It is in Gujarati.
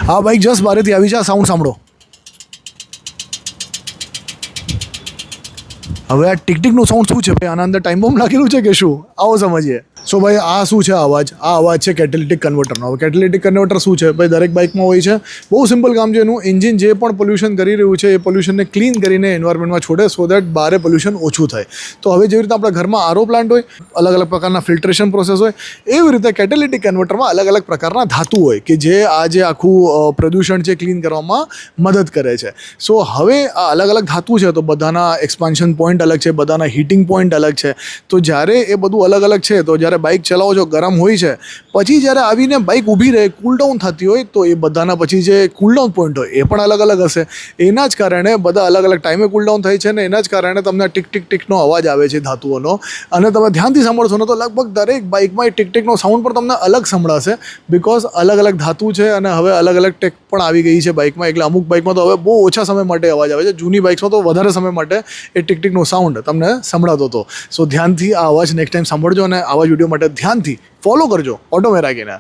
હા બાઇક જસ્ટ બારેથી આવી છે, આ સાઉન્ડ સાંભળો. હવે આ ટિકટિકનું સાઉન્ડ શું છે ભાઈ? આના અંદર ટાઈમ બોમ્બ લાગેલું છે કે શું? આવો સમજીએ. સો ભાઈ આ શું છે અવાજ? આ અવાજ છે કેટેલિટિક કન્વર્ટરનો. હવે કેટેલિટિક કન્વર્ટર શું છે ભાઈ? દરેક બાઇકમાં હોય છે. બહુ સિમ્પલ કામ છે એનું. એન્જિન જે પણ પોલ્યુશન કરી રહ્યું છે એ પોલ્યુશનને ક્લીન કરીને એન્વાયરમેન્ટમાં છોડે, સો દેટ બારે પોલ્યુશન ઓછું થાય. તો હવે જેવી રીતે આપણા ઘરમાં આરઓ પ્લાન્ટ હોય, અલગ અલગ પ્રકારના ફિલ્ટ્રેશન પ્રોસેસ હોય, એવી રીતે કેટેલિટિક કન્વર્ટરમાં અલગ અલગ પ્રકારના ધાતુ હોય કે જે આ જે આખું પ્રદૂષણ છે ક્લીન કરવામાં મદદ કરે છે. સો હવે આ અલગ અલગ ધાતુ છે તો બધાના એક્સપાન્શન પોઈન્ટ અલગ છે, બધાના હીટિંગ પોઈન્ટ અલગ છે. તો જ્યારે એ બધું અલગ અલગ છે તો જ્યારે બાઇક ચલાવો છો ગરમ હોય છે, પછી જ્યારે આવીને બાઇક ઊભી રહે કૂલડાઉન થતી હોય તો એ બધાના પછી જે કૂલડાઉન પોઈન્ટ હોય એ પણ અલગ અલગ હશે. એના જ કારણે બધા અલગ અલગ ટાઈમે કૂલડાઉન થાય છે ને એના જ કારણે તમને ટીક ટીક ટીકનો અવાજ આવે છે ધાતુઓનો. અને તમે ધ્યાનથી સાંભળશો ને તો લગભગ દરેક બાઇકમાં એ ટીક ટીકનો સાઉન્ડ પણ તમને અલગ સંભળાશે, બિકોઝ અલગ અલગ ધાતુ છે અને હવે અલગ અલગ ટેક પણ આવી ગઈ છે બાઇકમાં. એટલે અમુક બાઇકમાં તો હવે બહુ ઓછા સમય માટે અવાજ આવે છે, જૂની બાઇક્સમાં તો વધારે સમય માટે એ ટીક ટીકનો સાઉન્ડ તમને સંભળાતો હતો. સો ધ્યાનથી આ અવાજ નેક્સ્ટ ટાઈમ સાંભળજો અને આવા વિડીયો માટે ધ્યાનથી ફોલો કરજો ઓટો મેરાકીને.